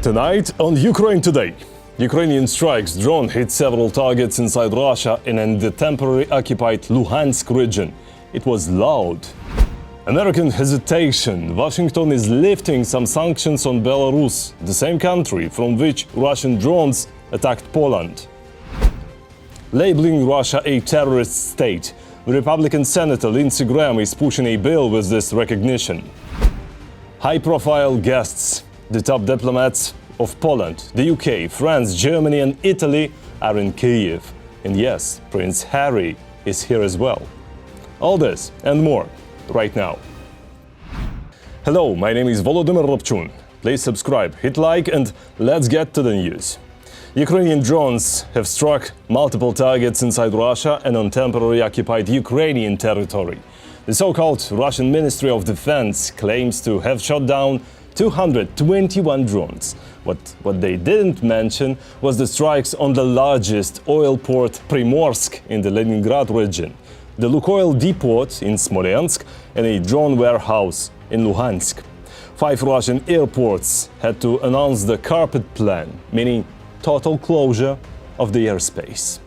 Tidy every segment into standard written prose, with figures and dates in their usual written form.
Tonight on Ukraine Today, Ukrainian strikes drone hit several targets inside Russia and in the temporarily occupied Luhansk region. It was loud. American hesitation. Washington is lifting some sanctions on Belarus, the same country from which Russian drones attacked Poland. Labeling Russia a terrorist state, Republican Senator Lindsey Graham is pushing a bill with this recognition. High-profile guests. The top diplomats of Poland, the UK, France, Germany and Italy are in Kyiv. And yes, Prince Harry is here as well. All this and more right now. Hello, my name is Volodymyr Robchun. Please subscribe, hit like and let's get to the news. Ukrainian drones have struck multiple targets inside Russia and on temporarily occupied Ukrainian territory. The so-called Russian Ministry of Defense claims to have shot down 221 drones. What they didn't mention was the strikes on the largest oil port Primorsk in the Leningrad region, the Lukoil depot in Smolensk and a drone warehouse in Luhansk. 5 Russian airports had to announce the carpet plan, meaning total closure of the airspace.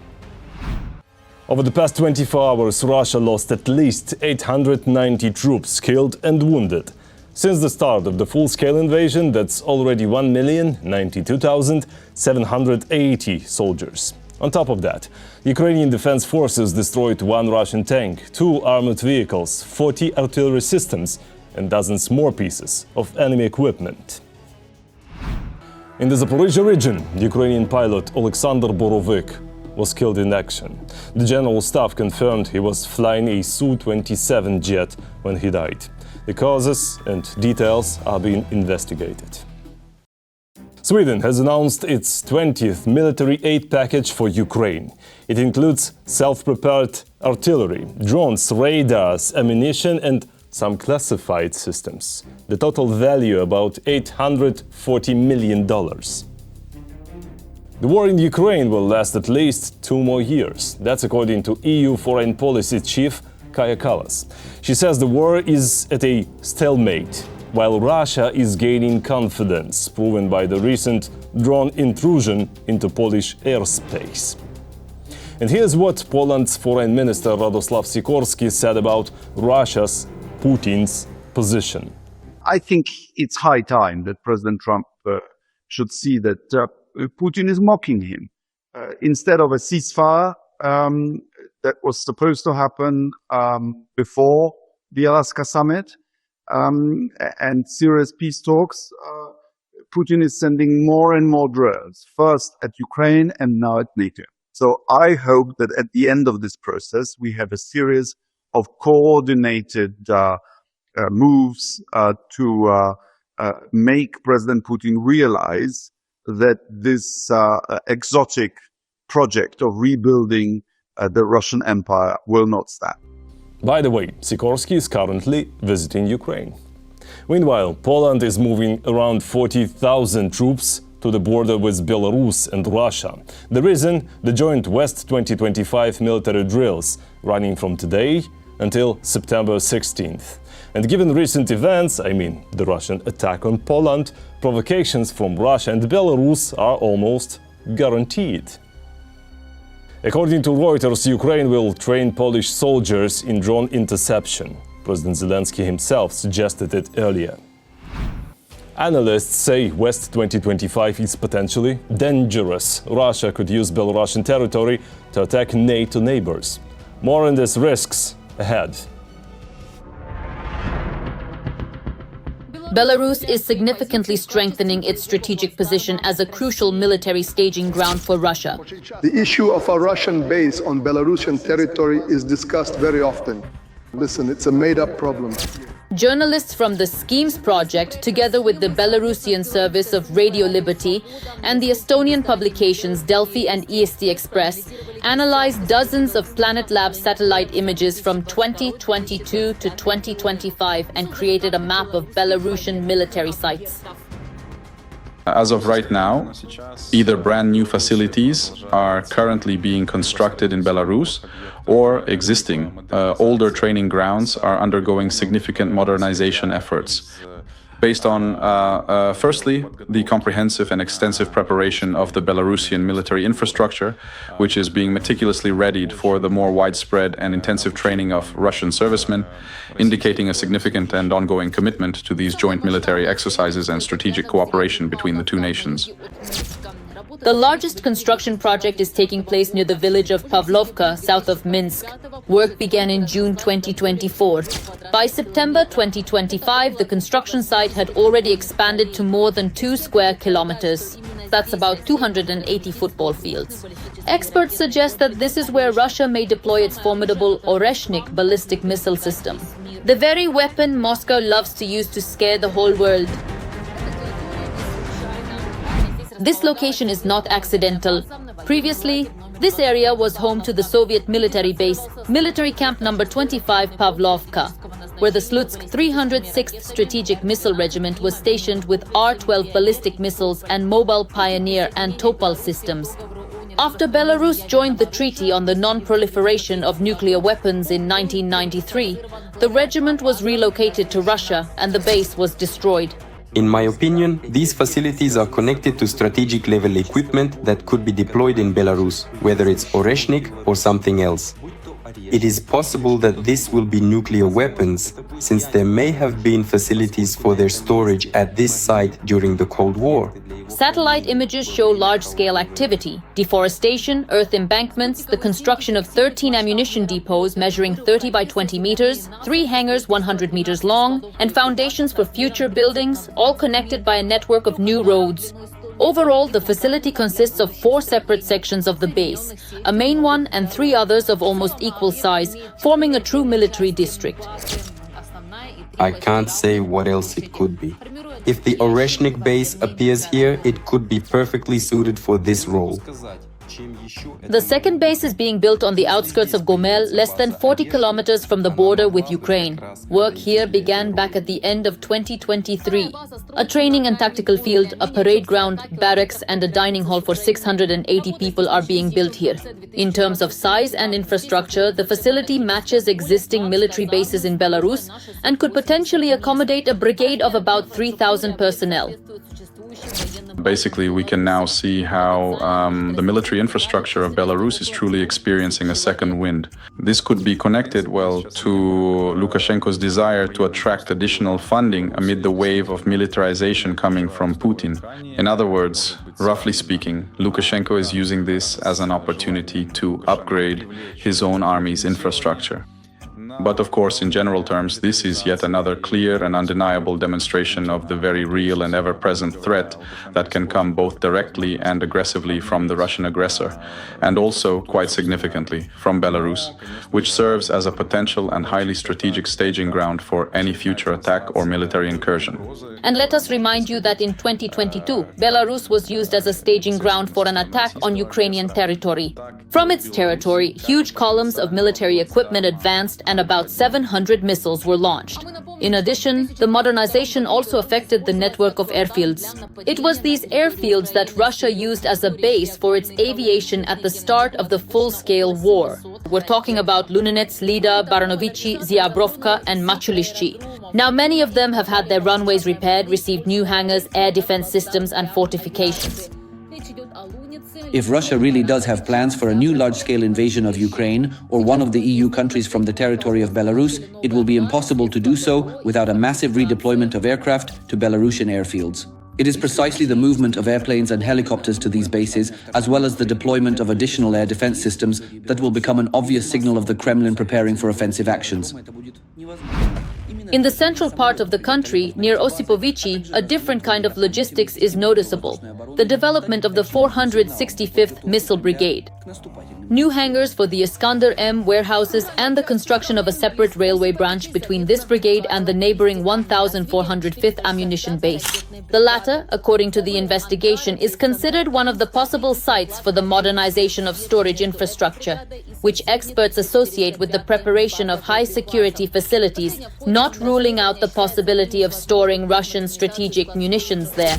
Over the past 24 hours, Russia lost at least 890 troops killed and wounded. Since the start of the full-scale invasion, that's already 1,092,780 soldiers. On top of that, Ukrainian defense forces destroyed 1 Russian tank, 2 armored vehicles, 40 artillery systems, and dozens more pieces of enemy equipment. In the Zaporizhzhia region, Ukrainian pilot Alexander Borovik was killed in action. The General Staff confirmed he was flying a Su-27 jet when he died. The causes and details are being investigated. Sweden has announced its 20th military aid package for Ukraine. It includes self-prepared artillery, drones, radars, ammunition and some classified systems. The total value about $840 million. The war in Ukraine will last at least 2 more years. That's according to EU Foreign Policy Chief Kaja Kallas. She says the war is at a stalemate, while Russia is gaining confidence, proven by the recent drone intrusion into Polish airspace. And here's what Poland's Foreign Minister Radosław Sikorski said about Russia's, Putin's position. I think it's high time that President Trump should see that Putin is mocking him. Instead of a ceasefire that was supposed to happen before the Alaska summit and serious peace talks, Putin is sending more and more drones, first at Ukraine and now at NATO. So I hope that at the end of this process, we have a series of coordinated moves to make President Putin realize that this exotic project of rebuilding the Russian Empire will not stand. By the way, Sikorski is currently visiting Ukraine. Meanwhile, Poland is moving around 40,000 troops to the border with Belarus and Russia. The reason? The joint West 2025 military drills running from today until September 16th. And given recent events, I mean the Russian attack on Poland, provocations from Russia and Belarus are almost guaranteed. According to Reuters, Ukraine will train Polish soldiers in drone interception. President Zelensky himself suggested it earlier. Analysts say West 2025 is potentially dangerous. Russia could use Belarusian territory to attack NATO neighbors. More on these risks ahead. Belarus is significantly strengthening its strategic position as a crucial military staging ground for Russia. The issue of a Russian base on Belarusian territory is discussed very often. Listen, it's a made-up problem. Journalists from the Schemes Project, together with the Belarusian Service of Radio Liberty and the Estonian publications Delphi and EST Express, analyzed dozens of Planet Lab satellite images from 2022 to 2025 and created a map of Belarusian military sites. As of right now, either brand new facilities are currently being constructed in Belarus or existing older training grounds are undergoing significant modernization efforts. based on, firstly, the comprehensive and extensive preparation of the Belarusian military infrastructure, which is being meticulously readied for the more widespread and intensive training of Russian servicemen, indicating a significant and ongoing commitment to these joint military exercises and strategic cooperation between the two nations. The largest construction project is taking place near the village of Pavlovka, south of Minsk. Work began in June 2024. By September 2025, the construction site had already expanded to more than 2 square kilometers. That's about 280 football fields. Experts suggest that this is where Russia may deploy its formidable Oreshnik ballistic missile system, the very weapon Moscow loves to use to scare the whole world. This location is not accidental. Previously, this area was home to the Soviet military base, Military Camp Number 25 Pavlovka, where the Slutsk 306th Strategic Missile Regiment was stationed with R-12 ballistic missiles and mobile Pioneer and Topol systems. After Belarus joined the Treaty on the Non-Proliferation of Nuclear Weapons in 1993, the regiment was relocated to Russia and the base was destroyed. In my opinion, these facilities are connected to strategic-level equipment that could be deployed in Belarus, whether it's Oreshnik or something else. It is possible that this will be nuclear weapons, since there may have been facilities for their storage at this site during the Cold War. Satellite images show large-scale activity, deforestation, earth embankments, the construction of 13 ammunition depots measuring 30 by 20 meters, 3 hangars 100 meters long, and foundations for future buildings, all connected by a network of new roads. Overall, the facility consists of 4 separate sections of the base, a main one and 3 others of almost equal size, forming a true military district. I can't say what else it could be. If the Oreshnik base appears here, it could be perfectly suited for this role. The second base is being built on the outskirts of Gomel, less than 40 kilometers from the border with Ukraine. Work here began back at the end of 2023. A training and tactical field, a parade ground, barracks, and a dining hall for 680 people are being built here. In terms of size and infrastructure, the facility matches existing military bases in Belarus and could potentially accommodate a brigade of about 3,000 personnel. Basically, we can now see how the military infrastructure of Belarus is truly experiencing a second wind. This could be connected, well, to Lukashenko's desire to attract additional funding amid the wave of militarization coming from Putin. In other words, roughly speaking, Lukashenko is using this as an opportunity to upgrade his own army's infrastructure. But of course, in general terms, this is yet another clear and undeniable demonstration of the very real and ever-present threat that can come both directly and aggressively from the Russian aggressor, and also, quite significantly, from Belarus, which serves as a potential and highly strategic staging ground for any future attack or military incursion. And let us remind you that in 2022, Belarus was used as a staging ground for an attack on Ukrainian territory. From its territory, huge columns of military equipment advanced and about 700 missiles were launched. In addition, the modernization also affected the network of airfields. It was these airfields that Russia used as a base for its aviation at the start of the full-scale war. We're talking about Lunenets, Lida, Baranovichi, Ziabrovka, and Machulishchi. Now, many of them have had their runways repaired, received new hangars, air defense systems, and fortifications. If Russia really does have plans for a new large-scale invasion of Ukraine or one of the EU countries from the territory of Belarus, it will be impossible to do so without a massive redeployment of aircraft to Belarusian airfields. It is precisely the movement of airplanes and helicopters to these bases, as well as the deployment of additional air defense systems, that will become an obvious signal of the Kremlin preparing for offensive actions. In the central part of the country, near Osipovichi, a different kind of logistics is noticeable: the development of the 465th Missile Brigade. New hangars for the Iskander-M warehouses and the construction of a separate railway branch between this brigade and the neighboring 1,405th ammunition base. The latter, according to the investigation, is considered one of the possible sites for the modernization of storage infrastructure, which experts associate with the preparation of high-security facilities, not ruling out the possibility of storing Russian strategic munitions there.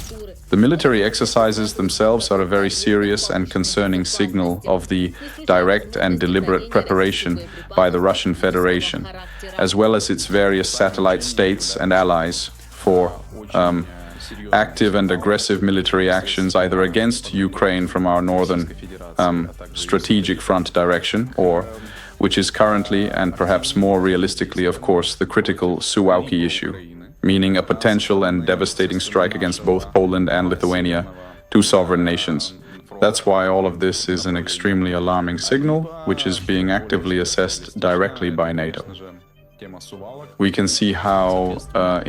The military exercises themselves are a very serious and concerning signal of the direct and deliberate preparation by the Russian Federation, as well as its various satellite states and allies, for active and aggressive military actions either against Ukraine from our northern strategic front direction, or which is currently, and perhaps more realistically, of course, the critical Suwałki issue, meaning a potential and devastating strike against both Poland and Lithuania, two sovereign nations. That's why all of this is an extremely alarming signal, which is being actively assessed directly by NATO. We can see how,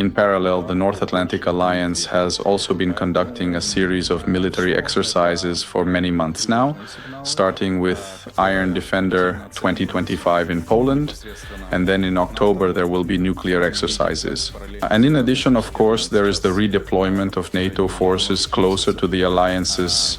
in parallel, the North Atlantic Alliance has also been conducting a series of military exercises for many months now, starting with Iron Defender 2025 in Poland, and then in October there will be nuclear exercises. And in addition, of course, there is the redeployment of NATO forces closer to the alliance's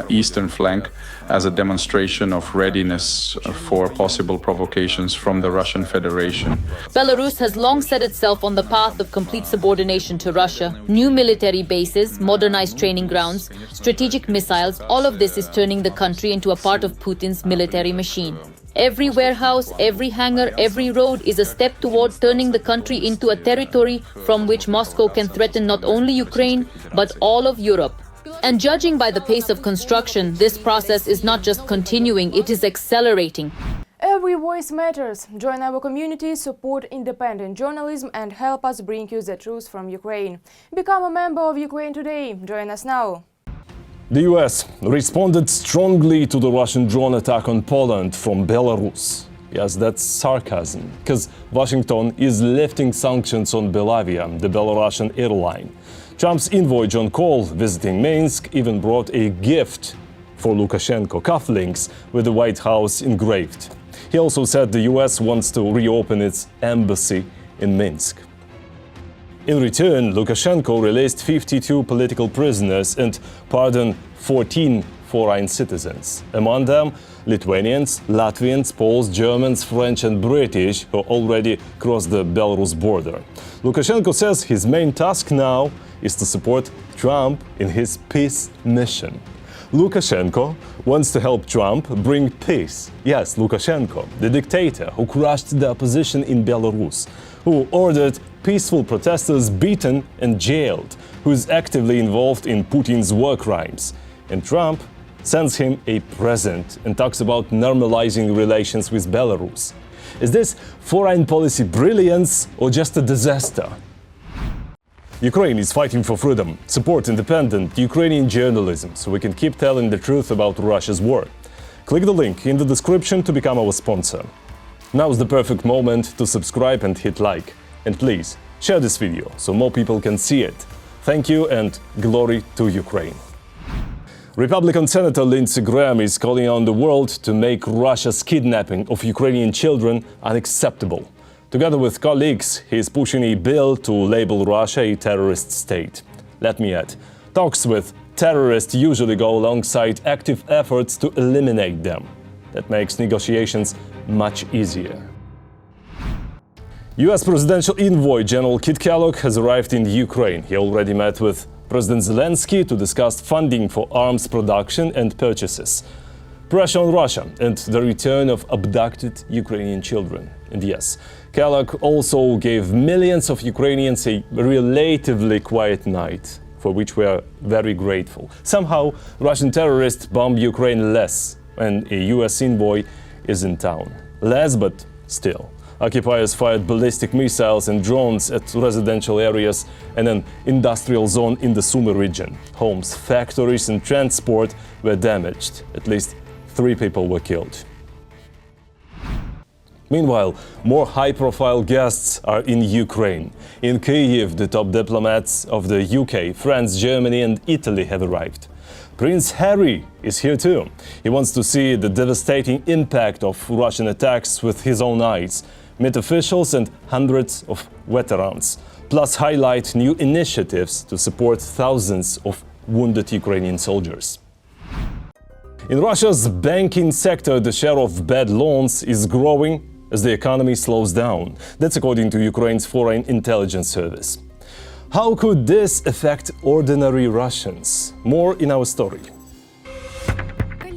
eastern flank as a demonstration of readiness for possible provocations from the Russian Federation. Belarus has long set itself on the path of complete subordination to Russia. New military bases, modernized training grounds, strategic missiles, all of this is turning the country into a part of Putin's military machine. Every warehouse, every hangar, every road is a step toward turning the country into a territory from which Moscow can threaten not only Ukraine, but all of Europe. And judging by the pace of construction, this process is not just continuing, it is accelerating. Every voice matters. Join our community, support independent journalism and help us bring you the truth from Ukraine. Become a member of Ukraine Today. Join us now. The US responded strongly to the Russian drone attack on Poland from Belarus. Yes, that's sarcasm, because Washington is lifting sanctions on Belavia, the Belarusian airline. Trump's envoy John Cole, visiting Minsk, even brought a gift for Lukashenko, cufflinks with the White House engraved. He also said the US wants to reopen its embassy in Minsk. In return, Lukashenko released 52 political prisoners and pardoned 14 foreign citizens. Among them, Lithuanians, Latvians, Poles, Germans, French and British who already crossed the Belarus border. Lukashenko says his main task now is to support Trump in his peace mission. Lukashenko wants to help Trump bring peace. Yes, Lukashenko, the dictator who crushed the opposition in Belarus, who ordered peaceful protesters beaten and jailed, who is actively involved in Putin's war crimes. And Trump sends him a present and talks about normalizing relations with Belarus. Is this foreign policy brilliance or just a disaster? Ukraine is fighting for freedom. Support independent Ukrainian journalism so we can keep telling the truth about Russia's war. Click the link in the description to become our sponsor. Now is the perfect moment to subscribe and hit like. And please, share this video so more people can see it. Thank you and glory to Ukraine. Republican Senator Lindsey Graham is calling on the world to make Russia's kidnapping of Ukrainian children unacceptable. Together with colleagues, he is pushing a bill to label Russia a terrorist state. Let me add, talks with terrorists usually go alongside active efforts to eliminate them. That makes negotiations much easier. US presidential envoy General Kit Kellogg has arrived in Ukraine. He already met with President Zelensky to discuss funding for arms production and purchases, pressure on Russia, and the return of abducted Ukrainian children. And yes, Kellogg also gave millions of Ukrainians a relatively quiet night, for which we are very grateful. Somehow, Russian terrorists bomb Ukraine less when a US envoy is in town. Less, but still. Occupiers fired ballistic missiles and drones at residential areas and an industrial zone in the Sumy region. Homes, factories and transport were damaged. At least 3 people were killed. Meanwhile, more high-profile guests are in Ukraine. In Kyiv, the top diplomats of the UK, France, Germany and Italy have arrived. Prince Harry is here too. He wants to see the devastating impact of Russian attacks with his own eyes, meet officials and hundreds of veterans, plus highlight new initiatives to support thousands of wounded Ukrainian soldiers. In Russia's banking sector, the share of bad loans is growing as the economy slows down. That's according to Ukraine's Foreign Intelligence Service. How could this affect ordinary Russians? More in our story.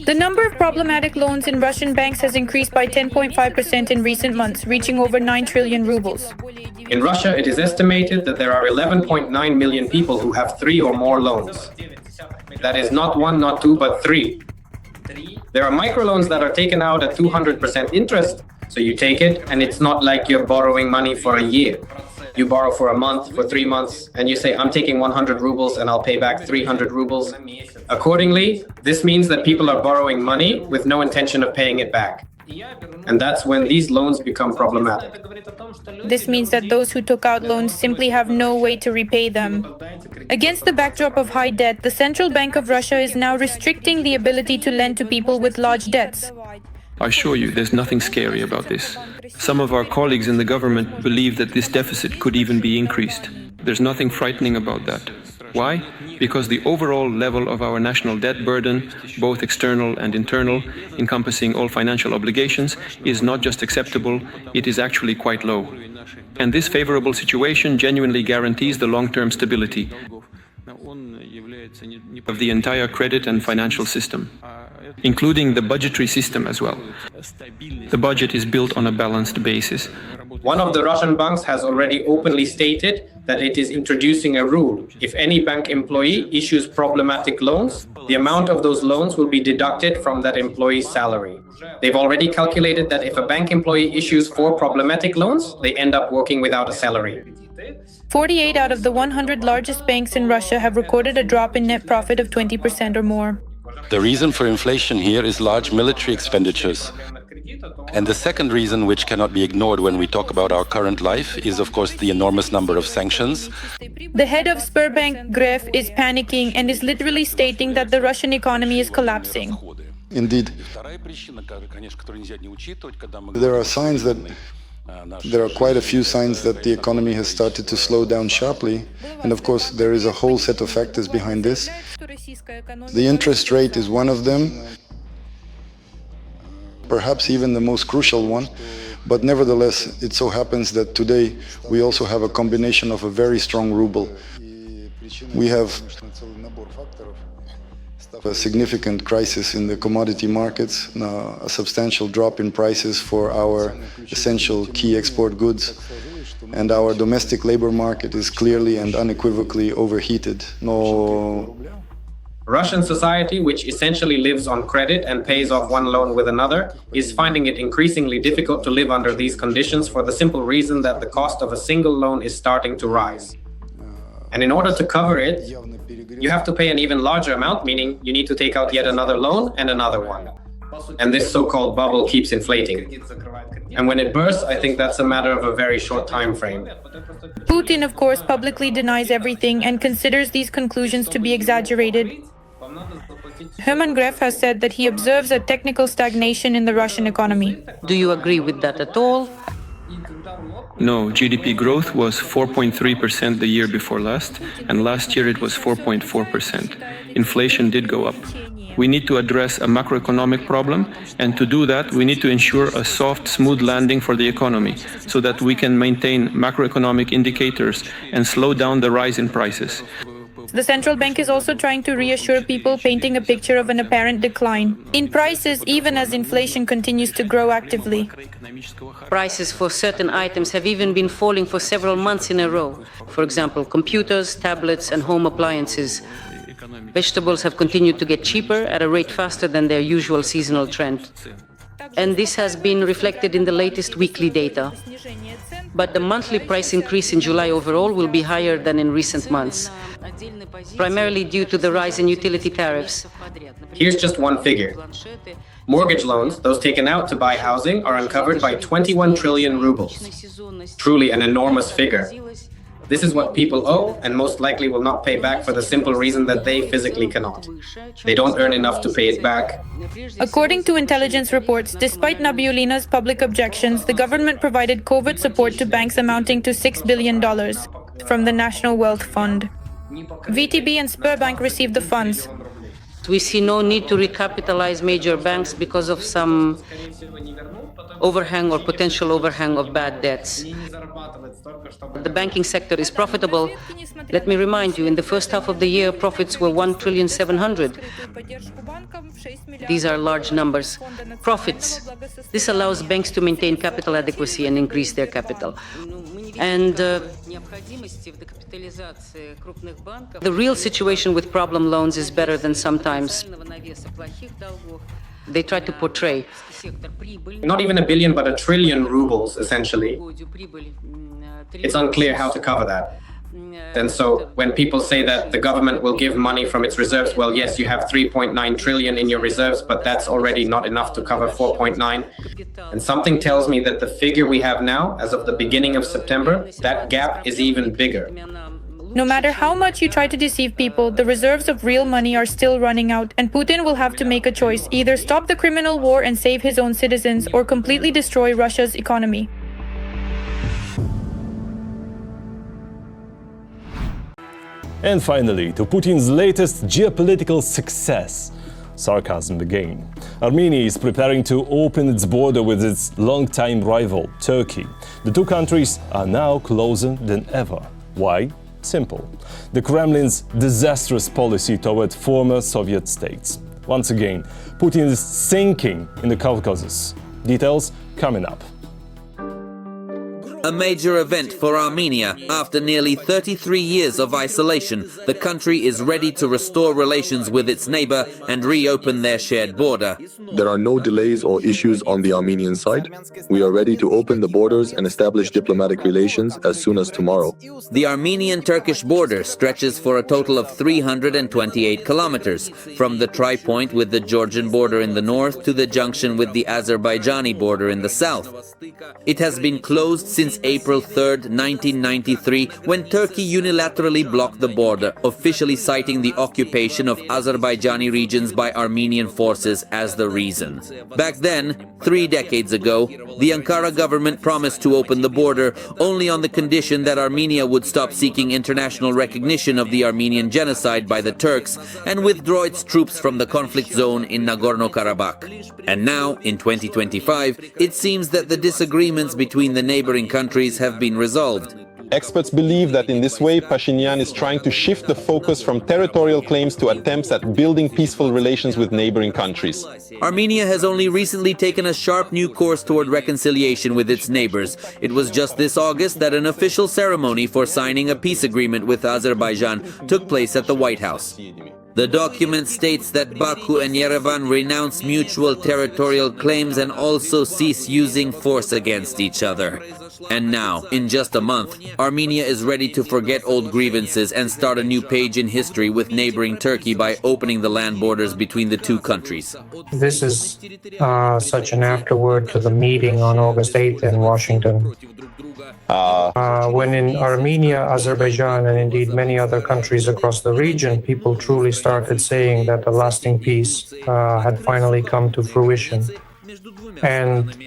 The number of problematic loans in Russian banks has increased by 10.5% in recent months, reaching over 9 trillion rubles. In Russia, it is estimated that there are 11.9 million people who have 3 or more loans. That is not 1, not 2, but 3. There are microloans that are taken out at 200% interest, so you take it, and it's not like you're borrowing money for a year. You borrow for a month, for 3 months, and you say, I'm taking 100 rubles and I'll pay back 300 rubles. Accordingly, this means that people are borrowing money with no intention of paying it back. And that's when these loans become problematic. This means that those who took out loans simply have no way to repay them. Against the backdrop of high debt, the Central Bank of Russia is now restricting the ability to lend to people with large debts. I assure you, there's nothing scary about this. Some of our colleagues in the government believe that this deficit could even be increased. There's nothing frightening about that. Why? Because the overall level of our national debt burden, both external and internal, encompassing all financial obligations, is not just acceptable, it is actually quite low. And this favorable situation genuinely guarantees the long-term stability of the entire credit and financial system, including the budgetary system as well. The budget is built on a balanced basis. One of the Russian banks has already openly stated that it is introducing a rule. If any bank employee issues problematic loans, the amount of those loans will be deducted from that employee's salary. They've already calculated that if a bank employee issues 4 problematic loans, they end up working without a salary. 48 out of the 100 largest banks in Russia have recorded a drop in net profit of 20% or more. The reason for inflation here is large military expenditures. And the second reason, which cannot be ignored when we talk about our current life, is of course the enormous number of sanctions. The head of Sberbank, Gref, is panicking and is literally stating that the Russian economy is collapsing. Indeed, there are signs that there are quite a few signs that the economy has started to slow down sharply, and of course there is a whole set of factors behind this. The interest rate is one of them, perhaps even the most crucial one, but nevertheless it so happens that today we also have a combination of a very strong ruble. We have a significant crisis in the commodity markets, a substantial drop in prices for our essential key export goods, and our domestic labor market is clearly and unequivocally overheated. Russian society, which essentially lives on credit and pays off one loan with another, is finding it increasingly difficult to live under these conditions for the simple reason that the cost of a single loan is starting to rise. And in order to cover it, you have to pay an even larger amount, meaning you need to take out yet another loan and another one. And this so-called bubble keeps inflating. And when it bursts, I think that's a matter of a very short time frame. Putin, of course, publicly denies everything and considers these conclusions to be exaggerated. Herman Gref has said that he observes a technical stagnation in the Russian economy. Do you agree with that at all? No, GDP growth was 4.3% the year before last, and last year it was 4.4%. Inflation did go up. We need to address a macroeconomic problem, and to do that, we need to ensure a soft, smooth landing for the economy, so that we can maintain macroeconomic indicators and slow down the rise in prices. The central bank is also trying to reassure people, painting a picture of an apparent decline in prices, even as inflation continues to grow actively. Prices for certain items have even been falling for several months in a row. For example, computers, tablets, and home appliances. Vegetables have continued to get cheaper at a rate faster than their usual seasonal trend. And this has been reflected in the latest weekly data. But the monthly price increase in July overall will be higher than in recent months, primarily due to the rise in utility tariffs. Here's just one figure. Mortgage loans, those taken out to buy housing, are uncovered by 21 trillion rubles. Truly an enormous figure. This is what people owe and most likely will not pay back for the simple reason that they physically cannot. They don't earn enough to pay it back. According to intelligence reports, despite Nabiulina's public objections, the government provided COVID support to banks amounting to $6 billion from the National Wealth Fund. VTB and Sberbank received the funds. We see no need to recapitalize major banks because of some overhang or potential overhang of bad debts. The banking sector is profitable. Let me remind you, in the first half of the year, profits were 1,700,000,000. These are large numbers. Profits. This allows banks to maintain capital adequacy and increase their capital. And the real situation with problem loans is better than sometimes they try to portray. Not even 1 billion, but 1 trillion rubles, essentially. It's unclear how to cover that. And so when people say that the government will give money from its reserves, well, yes, you have 3.9 trillion in your reserves, but that's already not enough to cover 4.9. And something tells me that the figure we have now, as of the beginning of September, that gap is even bigger. No matter how much you try to deceive people, the reserves of real money are still running out, and Putin will have to make a choice: either stop the criminal war and save his own citizens, or completely destroy Russia's economy. And finally, to Putin's latest geopolitical success. Sarcasm again. Armenia is preparing to open its border with its longtime rival, Turkey. The two countries are now closer than ever. Why? Simple. The Kremlin's disastrous policy toward former Soviet states. Once again, Putin is sinking in the Caucasus. Details coming up. A major event for Armenia. After nearly 33 years of isolation, the country is ready to restore relations with its neighbor and reopen their shared border. There are no delays or issues on the Armenian side. We are ready to open the borders and establish diplomatic relations as soon as tomorrow. The Armenian-Turkish border stretches for a total of 328 kilometers, from the tri-point with the Georgian border in the north to the junction with the Azerbaijani border in the south. It has been closed since April 3, 1993, when Turkey unilaterally blocked the border, officially citing the occupation of Azerbaijani regions by Armenian forces as the reason. Back then, 3 decades ago, the Ankara government promised to open the border only on the condition that Armenia would stop seeking international recognition of the Armenian genocide by the Turks and withdraw its troops from the conflict zone in Nagorno-Karabakh. And now, in 2025, it seems that the disagreements between the neighboring countries have been resolved. Experts believe that in this way, Pashinyan is trying to shift the focus from territorial claims to attempts at building peaceful relations with neighboring countries. Armenia has only recently taken a sharp new course toward reconciliation with its neighbors. It was just this August that an official ceremony for signing a peace agreement with Azerbaijan took place at the White House. The document states that Baku and Yerevan renounce mutual territorial claims and also cease using force against each other. And now, in just a month, Armenia is ready to forget old grievances and start a new page in history with neighboring Turkey by opening the land borders between the two countries. This is such an afterword to the meeting on August 8th in Washington. When in Armenia, Azerbaijan, and indeed many other countries across the region, people truly started saying that a lasting peace had finally come to fruition. And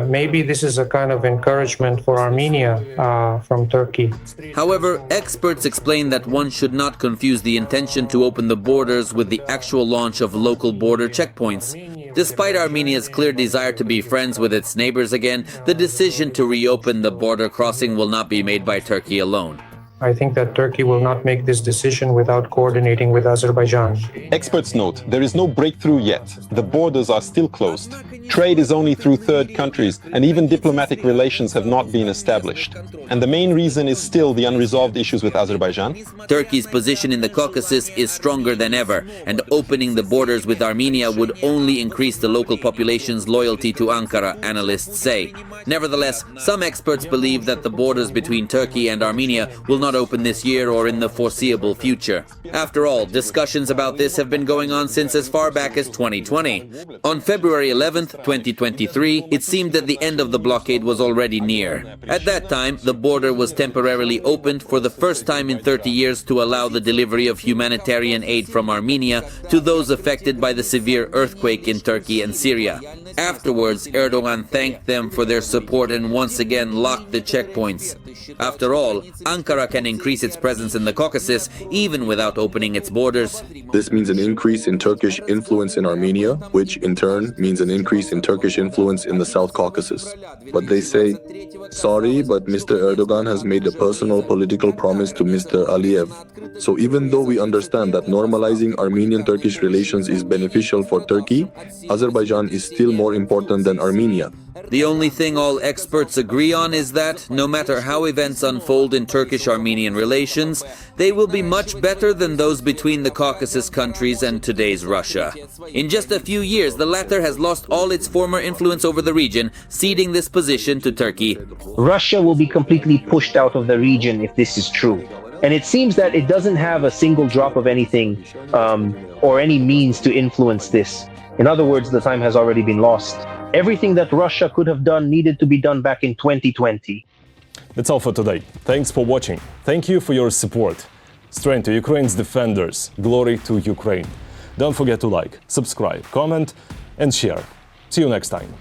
maybe this is a kind of encouragement for Armenia from Turkey. However, experts explain that one should not confuse the intention to open the borders with the actual launch of local border checkpoints. Despite Armenia's clear desire to be friends with its neighbors again, the decision to reopen the border crossing will not be made by Turkey alone. I think that Turkey will not make this decision without coordinating with Azerbaijan. Experts note there is no breakthrough yet. The borders are still closed. Trade is only through third countries, and even diplomatic relations have not been established. And the main reason is still the unresolved issues with Azerbaijan. Turkey's position in the Caucasus is stronger than ever, and opening the borders with Armenia would only increase the local population's loyalty to Ankara, analysts say. Nevertheless, some experts believe that the borders between Turkey and Armenia will not open this year or in the foreseeable future. After all, discussions about this have been going on since as far back as 2020. On February 11th, 2023, it seemed that the end of the blockade was already near. At that time, the border was temporarily opened for the first time in 30 years to allow the delivery of humanitarian aid from Armenia to those affected by the severe earthquake in Turkey and Syria. Afterwards, Erdogan thanked them for their support and once again locked the checkpoints. After all, Ankara can increase its presence in the Caucasus even without opening its borders. This means an increase in Turkish influence in Armenia, which in turn means an increase in Turkish influence in the South Caucasus. But they say, sorry, but Mr. Erdogan has made a personal political promise to Mr. Aliyev. So even though we understand that normalizing Armenian-Turkish relations is beneficial for Turkey, Azerbaijan is still more important than Armenia. The only thing all experts agree on is that, no matter how events unfold in Turkish-Armenian relations, they will be much better than those between the Caucasus countries and today's Russia. In just a few years, the latter has lost all its former influence over the region, ceding this position to Turkey. Russia will be completely pushed out of the region if this is true. And it seems that it doesn't have a single drop of anything or any means to influence this. In other words, the time has already been lost. Everything that Russia could have done needed to be done back in 2020. That's all for today. Thanks for watching. Thank you for your support. Strength to Ukraine's defenders. Glory to Ukraine. Don't forget to like, subscribe, comment, and share. See you next time.